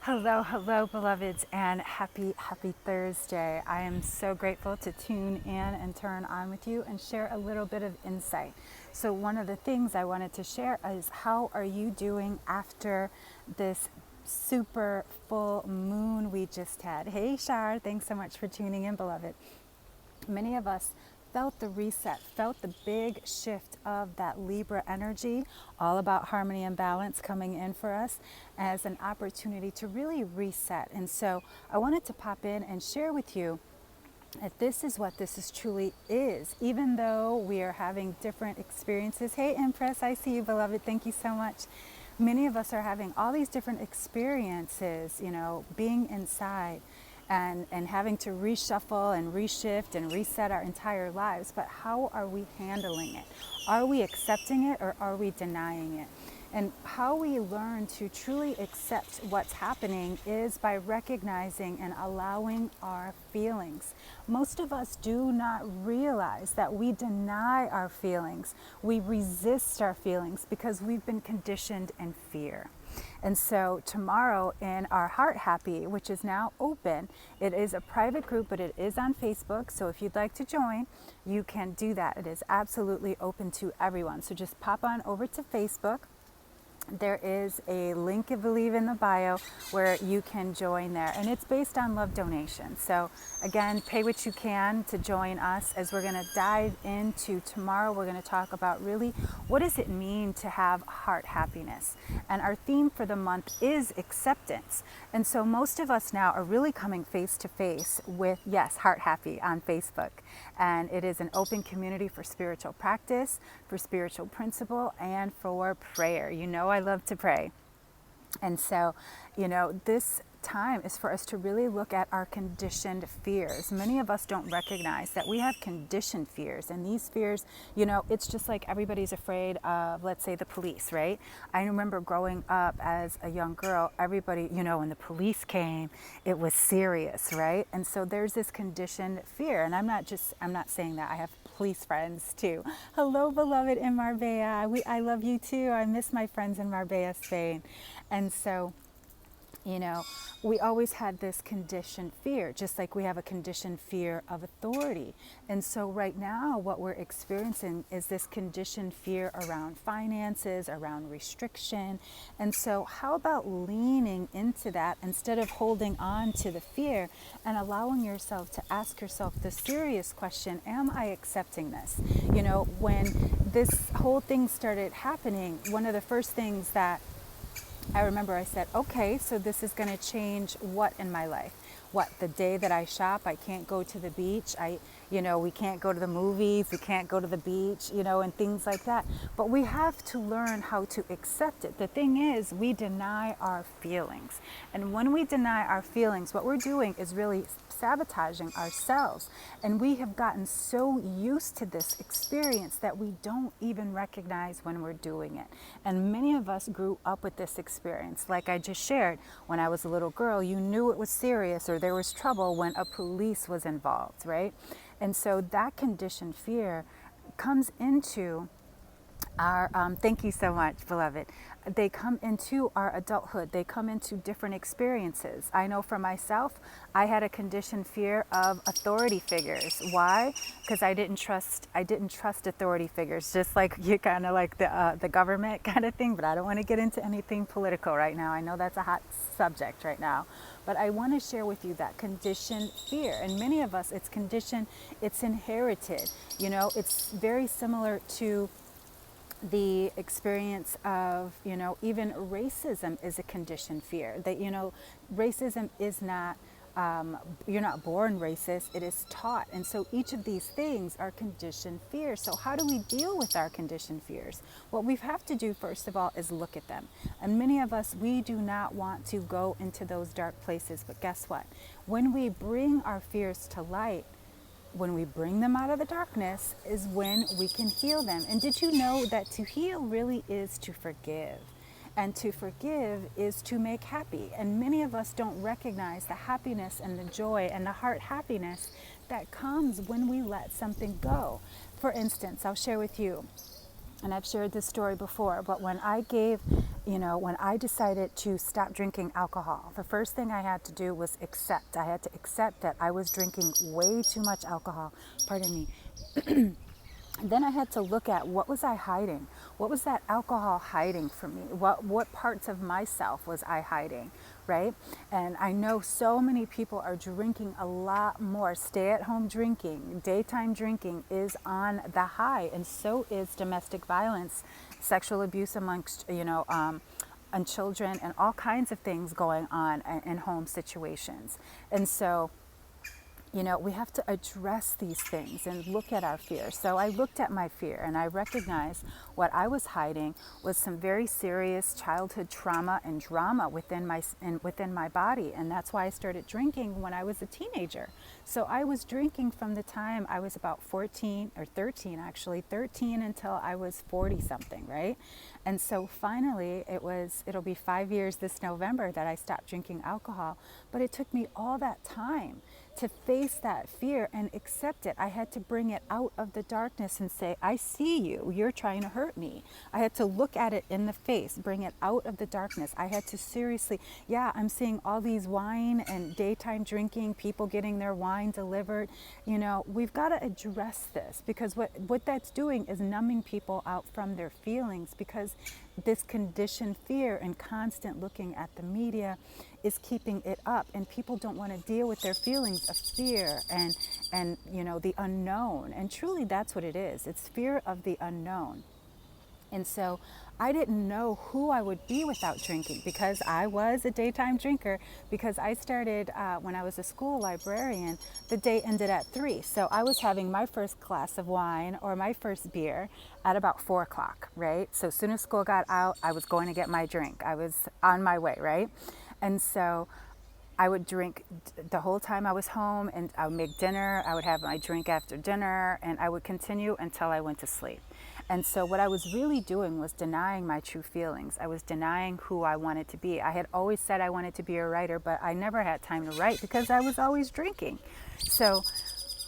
Hello, hello, beloveds, and happy Thursday. I am so grateful to tune in and turn on with you and share a little bit of insight. So, one of the things I wanted to share is how are you doing after this super full moon we just had? Hey, Shar, thanks so much for tuning in, beloved. Many of us felt the reset, felt the big shift of that Libra energy, all about harmony and balance coming in for us as an opportunity to really reset. And so I wanted to pop in and share with you that this is what this is truly is, even though we are having different experiences. Hey, Empress, I see you, beloved. Thank you so much. Many of us are having all these different experiences, being inside and having to reshuffle and reshift and reset our entire lives. But how are we handling it? Are we accepting it or are we denying it? And how we learn to truly accept what's happening is by recognizing and allowing our feelings. Most of us do not realize that we deny our feelings. We resist our feelings because we've been conditioned in fear. And so tomorrow in our Heart Happy, which is now open, it is a private group, but it is on Facebook. So if you'd like to join, you can do that. It is absolutely open to everyone. So just pop on over to Facebook. There is a link, I believe, in the bio where you can join there. And it's based on love donation. So again, pay what you can to join us as we're going to dive into tomorrow. We're going to talk about really what does it mean to have heart happiness. And our theme for the month is acceptance. And so most of us now are really coming face to face with, yes, Heart Happy on Facebook. And it is an open community for spiritual practice, for spiritual principle, and for prayer. You know I love to pray. And so, this time is for us to really look at our conditioned fears. Many of us don't recognize that we have conditioned fears. And these fears, it's just like everybody's afraid of, let's say, the police, right? I remember growing up as a young girl, everybody, when the police came, it was serious, right? And so there's this conditioned fear. And I'm not saying that. I have police friends too. Hello, beloved in Marbella. I love you too. I miss my friends in Marbella, Spain. And so, we always had this conditioned fear, just like we have a conditioned fear of authority. And so right now, what we're experiencing is this conditioned fear around finances, around restriction. And so how about leaning into that instead of holding on to the fear and allowing yourself to ask yourself the serious question, am I accepting this? When this whole thing started happening, one of the first things that I remember I said, okay, so this is going to change what in my life? What, the day that I shop, I can't go to the beach. We can't go to the movies, we can't go to the beach, and things like that. But we have to learn how to accept it. The thing is, we deny our feelings. And when we deny our feelings, what we're doing is really sabotaging ourselves. And we have gotten so used to this experience that we don't even recognize when we're doing it. And many of us grew up with this experience. Like I just shared, when I was a little girl, you knew it was serious or there was trouble when a police was involved, right? And so that conditioned fear comes into our, thank you so much, beloved. They come into our adulthood. They come into different experiences. I know for myself, I had a conditioned fear of authority figures. Why? Because I didn't trust authority figures, just like you kind of like the government kind of thing. But I don't want to get into anything political right now. I know that's a hot subject right now. But I want to share with you that conditioned fear. And many of us, it's conditioned, it's inherited. It's very similar to the experience of, even racism is a conditioned fear. That, racism is not, you're not born racist, it is taught. And so each of these things are conditioned fears. So how do we deal with our conditioned fears? What we have to do, first of all, is look at them. And many of us, we do not want to go into those dark places. But guess what? When we bring our fears to light, when we bring them out of the darkness is when we can heal them. And did you know that to heal really is to forgive? And to forgive is to make happy. And many of us don't recognize the happiness and the joy and the heart happiness that comes when we let something go. For instance, I'll share with you. And I've shared this story before, but when when I decided to stop drinking alcohol, the first thing I had to do was accept. I had to accept that I was drinking way too much alcohol. Pardon me. Then I had to look at, what was I hiding? What was that alcohol hiding from me? What parts of myself was I hiding, right? And I know so many people are drinking a lot more. Stay-at-home drinking, daytime drinking is on the high, and so is domestic violence, sexual abuse amongst, and children, and all kinds of things going on in home situations. And so we have to address these things and look at our fear. So I looked at my fear and I recognized what I was hiding was some very serious childhood trauma and drama within my body. And that's why I started drinking when I was a teenager. So I was drinking from the time I was about 14 or 13, actually 13 until I was 40 something, right? And so finally it'll be 5 years this November that I stopped drinking alcohol, but it took me all that time to face that fear and accept it. I had to bring it out of the darkness and say, I see you, you're trying to hurt me. I had to look at it in the face, bring it out of the darkness. I had to seriously, I'm seeing all these wine and daytime drinking, people getting their wine delivered. We've got to address this, because what that's doing is numbing people out from their feelings, because this conditioned fear and constant looking at the media is keeping it up, and people don't want to deal with their feelings of fear and the unknown. And truly that's what it is. It's fear of the unknown. And so I didn't know who I would be without drinking, because I was a daytime drinker, because I started when I was a school librarian. The day ended at 3. So I was having my first glass of wine or my first beer at about 4 o'clock, right? So as soon as school got out, I was going to get my drink. I was on my way, right? And so I would drink the whole time I was home, and I would make dinner. I would have my drink after dinner, and I would continue until I went to sleep. And so what I was really doing was denying my true feelings. I was denying who I wanted to be. I had always said I wanted to be a writer, but I never had time to write because I was always drinking. So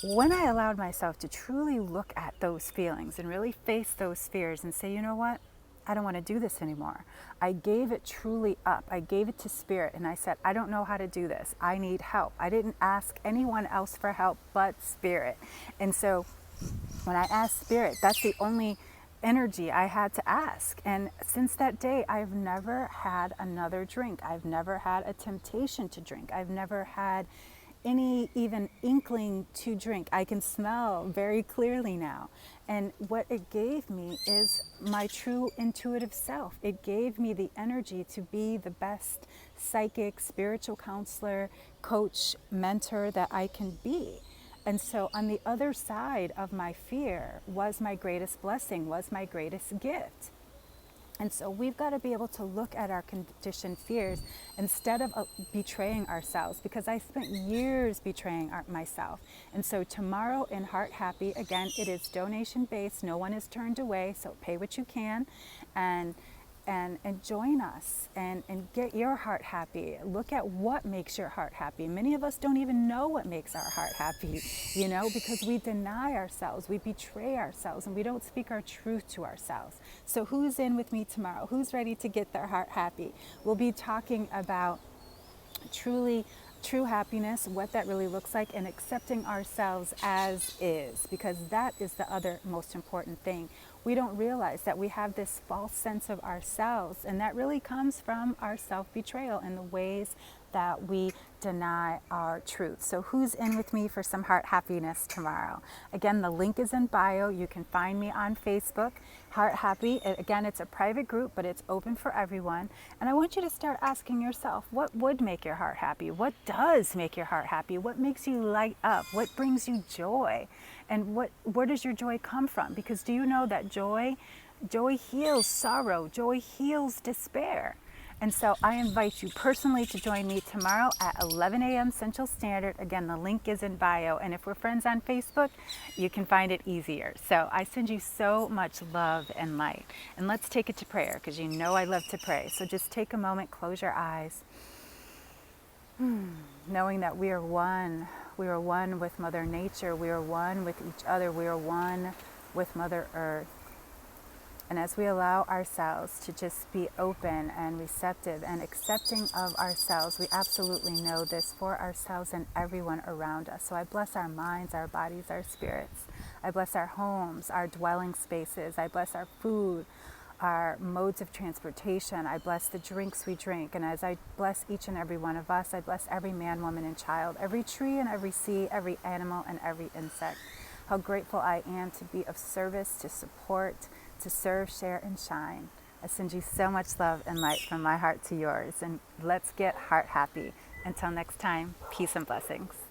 when I allowed myself to truly look at those feelings and really face those fears and say, you know what? I don't want to do this anymore. I gave it truly up. I gave it to Spirit, and I said, I don't know how to do this. I need help. I didn't ask anyone else for help but Spirit. And so when I asked Spirit, that's the only energy I had to ask. And since that day, I've never had another drink. I've never had a temptation to drink. I've never had any even inkling to drink. I can smell very clearly now. And what it gave me is my true intuitive self. It gave me the energy to be the best psychic, spiritual counselor, coach, mentor that I can be. And so on the other side of my fear was my greatest blessing, was my greatest gift. And so we've got to be able to look at our conditioned fears instead of betraying ourselves, because I spent years betraying myself. And so tomorrow in Heart Happy, again, it is donation based. No one is turned away. So pay what you can and join us and get your heart happy. Look at what makes your heart happy. Many of us don't even know what makes our heart happy, because we deny ourselves, we betray ourselves, and we don't speak our truth to ourselves. So who's in with me tomorrow? Who's ready to get their heart happy? We'll be talking about true happiness, what that really looks like, and accepting ourselves as is, because that is the other most important thing. We don't realize that we have this false sense of ourselves, and that really comes from our self-betrayal and the ways that we deny our truth. So who's in with me for some heart happiness tomorrow? Again, the link is in bio. You can find me on Facebook, Heart Happy. Again, it's a private group, but it's open for everyone. And I want you to start asking yourself, what would make your heart happy? What does make your heart happy? What makes you light up? What brings you joy? And where does your joy come from? Because do you know that joy heals sorrow, joy heals despair. And so I invite you personally to join me tomorrow at 11 a.m. Central Standard. Again, the link is in bio. And if we're friends on Facebook, you can find it easier. So I send you so much love and light. And let's take it to prayer, because you know I love to pray. So just take a moment, close your eyes. Knowing that we are one. We are one with Mother Nature. We are one with each other. We are one with Mother Earth. And as we allow ourselves to just be open and receptive and accepting of ourselves, we absolutely know this for ourselves and everyone around us. So I bless our minds, our bodies, our spirits. I bless our homes, our dwelling spaces. I bless our food, our modes of transportation. I bless the drinks we drink. And as I bless each and every one of us, I bless every man, woman, and child, every tree and every sea, every animal and every insect. How grateful I am to be of service, to support, to serve, share, and shine. I send you so much love and light from my heart to yours. And let's get heart happy. Until next time, peace and blessings.